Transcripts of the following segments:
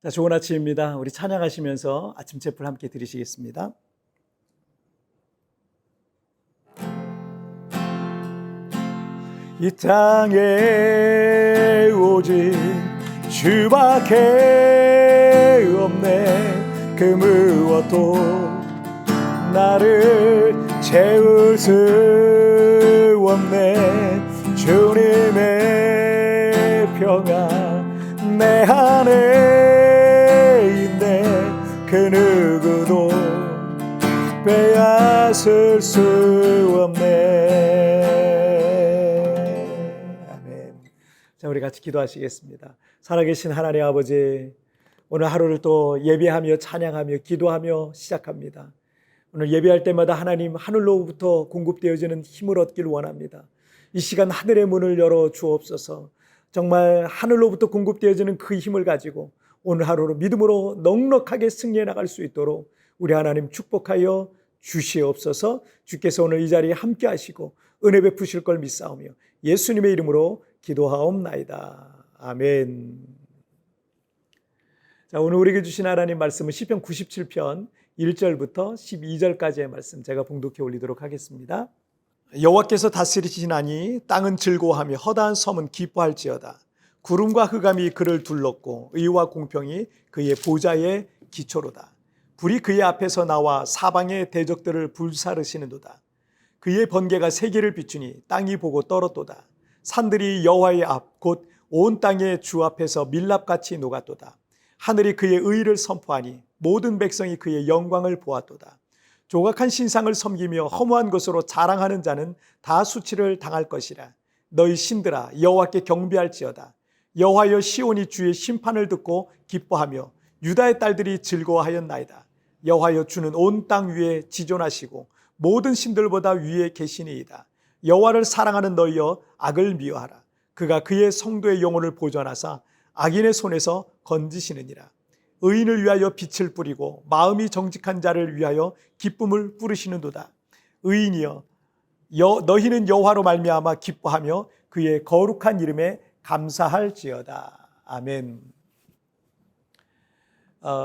자, 좋은 아침입니다. 우리 찬양하시면서 아침 제풀 함께 드리시겠습니다. 이 땅에 오직 주밖에 없네. 그 무엇도 나를 채울 수 없네. 주님의 평안 내 안에 그 누구도 빼앗을 수 없네. 아멘. 자, 우리 같이 기도하시겠습니다. 살아계신 하나님 아버지, 오늘 하루를 또 예배하며 찬양하며 기도하며 시작합니다. 오늘 예배할 때마다 하나님 하늘로부터 공급되어지는 힘을 얻길 원합니다. 이 시간 하늘의 문을 열어 주옵소서. 정말 하늘로부터 공급되어지는 그 힘을 가지고 오늘 하루를 믿음으로 넉넉하게 승리해 나갈 수 있도록 우리 하나님 축복하여 주시옵소서. 주께서 오늘 이 자리에 함께 하시고 은혜 베푸실 걸 믿사오며 예수님의 이름으로 기도하옵나이다. 아멘. 자, 오늘 우리에게 주신 하나님 말씀은 시편 97편 1절부터 12절까지의 말씀 제가 봉독해 올리도록 하겠습니다. 여호와께서 다스리시나니 땅은 즐거워하며 허다한 섬은 기뻐할지어다. 구름과 흑암이 그를 둘렀고 의와 공평이 그의 보좌의 기초로다. 불이 그의 앞에서 나와 사방의 대적들을 불사르시는도다. 그의 번개가 세계를 비추니 땅이 보고 떨었도다. 산들이 여호와의 앞 곧 온 땅의 주 앞에서 밀랍같이 녹았도다. 하늘이 그의 의를 선포하니 모든 백성이 그의 영광을 보았도다. 조각한 신상을 섬기며 허무한 것으로 자랑하는 자는 다 수치를 당할 것이라. 너희 신들아 여호와께 경배할지어다. 여호와여 시온이 주의 심판을 듣고 기뻐하며 유다의 딸들이 즐거워하였나이다. 여호와여 주는 온 땅 위에 지존하시고 모든 신들보다 위에 계시니이다. 여호와를 사랑하는 너희여 악을 미워하라. 그가 그의 성도의 영혼을 보존하사 악인의 손에서 건지시느니라. 의인을 위하여 빛을 뿌리고 마음이 정직한 자를 위하여 기쁨을 뿌리시는도다. 의인이여 너희는 여호와로 말미암아 기뻐하며 그의 거룩한 이름에 감사할지어다. 아멘.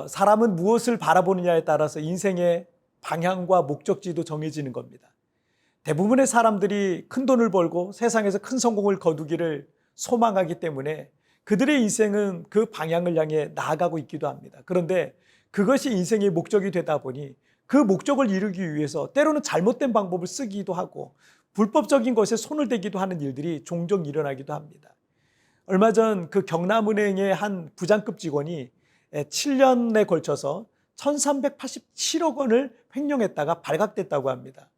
사람은 무엇을 바라보느냐에 따라서 인생의 방향과 목적지도 정해지는 겁니다. 대부분의 사람들이 큰 돈을 벌고 세상에서 큰 성공을 거두기를 소망하기 때문에 그들의 인생은 그 방향을 향해 나아가고 있기도 합니다. 그런데 그것이 인생의 목적이 되다 보니 그 목적을 이루기 위해서 때로는 잘못된 방법을 쓰기도 하고 불법적인 것에 손을 대기도 하는 일들이 종종 일어나기도 합니다. 얼마 전 그 경남은행의 한 부장급 직원이 7년에 걸쳐서 1387억 원을 횡령했다가 발각됐다고 합니다.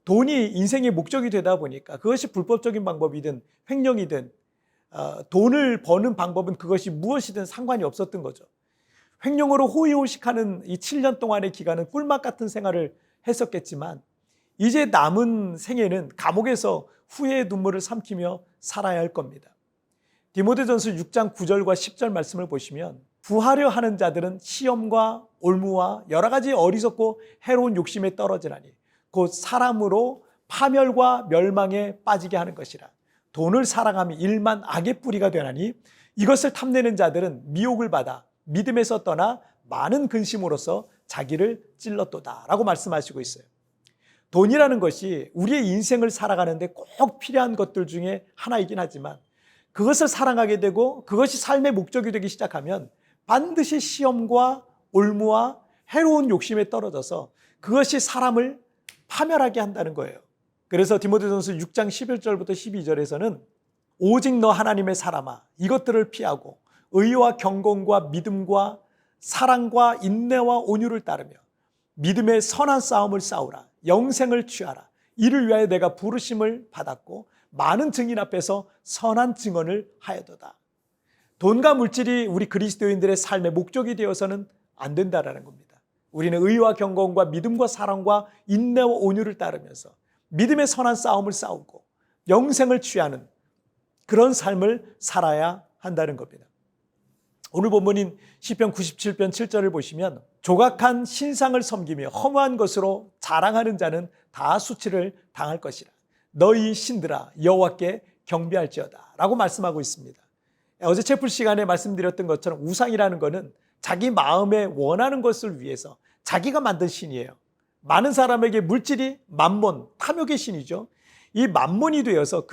돈이 인생의 목적이 되다 보니까 그것이 불법적인 방법이든 횡령이든 돈을 버는 방법은 그것이 무엇이든 상관이 없었던 거죠. 횡령으로 호의호식하는 이 7년 동안의 기간은 꿀맛 같은 생활을 했었겠지만 이제 남은 생애는 감옥에서 후회의 눈물을 삼키며 살아야 할 겁니다. 디모데전서 6장 9절과 10절 말씀을 보시면 부하려 하는 자들은 시험과 올무와 여러 가지 어리석고 해로운 욕심에 떨어지나니 곧 사람으로 파멸과 멸망에 빠지게 하는 것이라. 돈을 사랑하며 일만 악의 뿌리가 되나니 이것을 탐내는 자들은 미혹을 받아 믿음에서 떠나 많은 근심으로써 자기를 찔렀도다 라고 말씀하시고 있어요. 돈이라는 것이 우리의 인생을 살아가는데 꼭 필요한 것들 중에 하나이긴 하지만 그것을 사랑하게 되고 그것이 삶의 목적이 되기 시작하면 반드시 시험과 올무와 해로운 욕심에 떨어져서 그것이 사람을 파멸하게 한다는 거예요. 그래서 디모데전서 6장 11절부터 12절에서는 오직 너 하나님의 사람아 이것들을 피하고 의와 경건과 믿음과 사랑과 인내와 온유를 따르며 믿음의 선한 싸움을 싸우라. 영생을 취하라. 이를 위하여 내가 부르심을 받았고 많은 증인 앞에서 선한 증언을 하여도다. 돈과 물질이 우리 그리스도인들의 삶의 목적이 되어서는 안 된다라는 겁니다. 우리는 의와 경건과 믿음과 사랑과 인내와 온유를 따르면서 믿음의 선한 싸움을 싸우고 영생을 취하는 그런 삶을 살아야 한다는 겁니다. 오늘 본문인 시편 97편 7절을 보시면 조각한 신상을 섬기며 허무한 것으로 자랑하는 자는 다 수치를 당할 것이라. 너희 신들아 여호와께 경배할지어다 라고 말씀하고 있습니다. 어제 채플 시간에 말씀드렸던 것처럼 우상이라는 것은 자기 마음에 원하는 것을 위해서 자기가 만든 신이에요. 많은 사람에게 물질이 만몬, 탐욕의 신이죠. 이 만몬이 되어서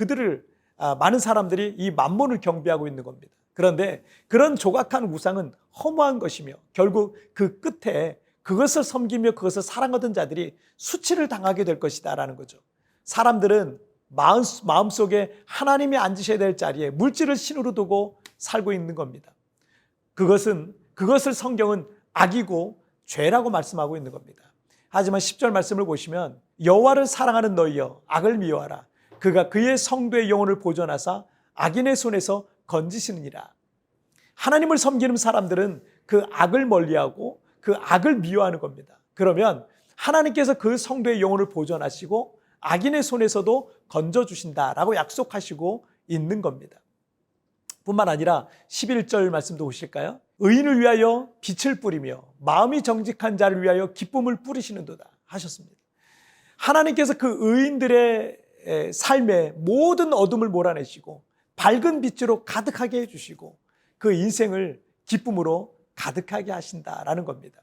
많은 사람들이 이 만몬을 경배하고 있는 겁니다. 그런데 그런 조각한 우상은 허무한 것이며 결국 그 끝에 그것을 섬기며 그것을 사랑하던 자들이 수치를 당하게 될 것이다라는 거죠. 사람들은 마음속에 하나님이 앉으셔야 될 자리에 물질을 신으로 두고 살고 있는 겁니다. 그것을 성경은 악이고 죄라고 말씀하고 있는 겁니다. 하지만 10절 말씀을 보시면 여호와를 사랑하는 너희여 악을 미워하라. 그가 그의 성도의 영혼을 보존하사 악인의 손에서 건지시느니라. 하나님을 섬기는 사람들은 그 악을 멀리하고 그 악을 미워하는 겁니다. 그러면 하나님께서 그 성도의 영혼을 보존하시고 악인의 손에서도 건져주신다라고 약속하시고 있는 겁니다. 뿐만 아니라 11절 말씀도 보실까요? 의인을 위하여 빛을 뿌리며 마음이 정직한 자를 위하여 기쁨을 뿌리시는도다 하셨습니다. 하나님께서 그 의인들의 삶에 모든 어둠을 몰아내시고 밝은 빛으로 가득하게 해주시고 그 인생을 기쁨으로 가득하게 하신다라는 겁니다.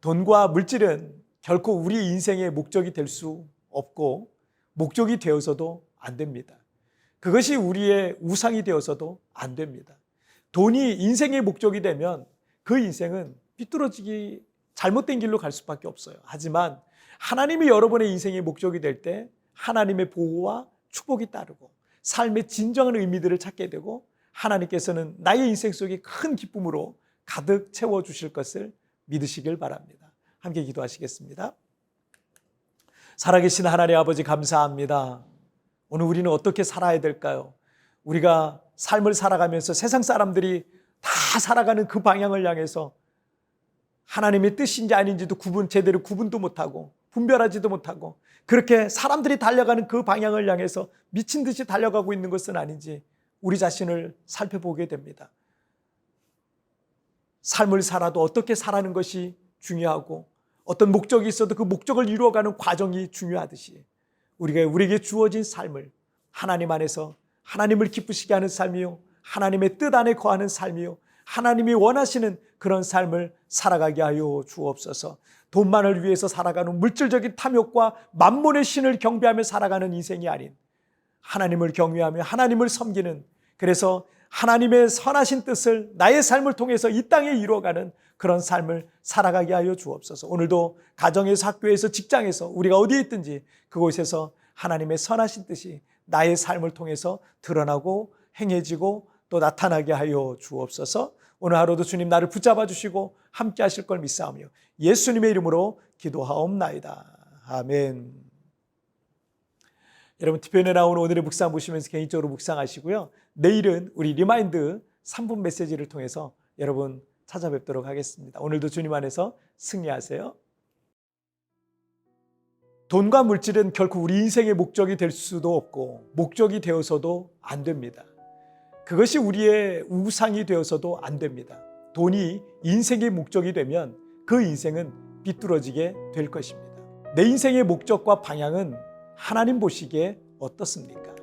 돈과 물질은 결코 우리 인생의 목적이 될 수 없고 목적이 되어서도 안 됩니다. 그것이 우리의 우상이 되어서도 안 됩니다. 돈이 인생의 목적이 되면 그 인생은 삐뚤어지기 잘못된 길로 갈 수밖에 없어요. 하지만 하나님이 여러분의 인생의 목적이 될 때 하나님의 보호와 축복이 따르고 삶의 진정한 의미들을 찾게 되고 하나님께서는 나의 인생 속에 큰 기쁨으로 가득 채워주실 것을 믿으시길 바랍니다. 함께 기도하시겠습니다. 살아계신 하나님 아버지 감사합니다. 오늘 우리는 어떻게 살아야 될까요? 우리가 삶을 살아가면서 세상 사람들이 다 살아가는 그 방향을 향해서 하나님의 뜻인지 아닌지도 제대로 구분도 못하고 분별하지도 못하고 그렇게 사람들이 달려가는 그 방향을 향해서 미친 듯이 달려가고 있는 것은 아닌지 우리 자신을 살펴보게 됩니다. 삶을 살아도 어떻게 살아가는 것이 중요하고 어떤 목적이 있어도 그 목적을 이루어가는 과정이 중요하듯이 우리에게 주어진 삶을 하나님 안에서 하나님을 기쁘시게 하는 삶이요 하나님의 뜻 안에 거하는 삶이요 하나님이 원하시는 그런 삶을 살아가게 하여 주옵소서. 돈만을 위해서 살아가는 물질적인 탐욕과 만몬의 신을 경배하며 살아가는 인생이 아닌 하나님을 경외하며 하나님을 섬기는, 그래서 하나님의 선하신 뜻을 나의 삶을 통해서 이 땅에 이루어가는 그런 삶을 살아가게 하여 주옵소서. 오늘도 가정에서, 학교에서, 직장에서, 우리가 어디에 있든지 그곳에서 하나님의 선하신 뜻이 나의 삶을 통해서 드러나고 행해지고 또 나타나게 하여 주옵소서. 오늘 하루도 주님 나를 붙잡아 주시고 함께 하실 걸 믿사오며 예수님의 이름으로 기도하옵나이다. 아멘. 여러분, TVN에 나오는 오늘의 묵상 보시면서 개인적으로 묵상하시고요. 내일은 우리 리마인드 3분 메시지를 통해서 여러분 찾아뵙도록 하겠습니다. 오늘도 주님 안에서 승리하세요. 돈과 물질은 결코 우리 인생의 목적이 될 수도 없고 목적이 되어서도 안 됩니다. 그것이 우리의 우상이 되어서도 안 됩니다. 돈이 인생의 목적이 되면 그 인생은 삐뚤어지게 될 것입니다. 내 인생의 목적과 방향은 하나님 보시기에 어떻습니까?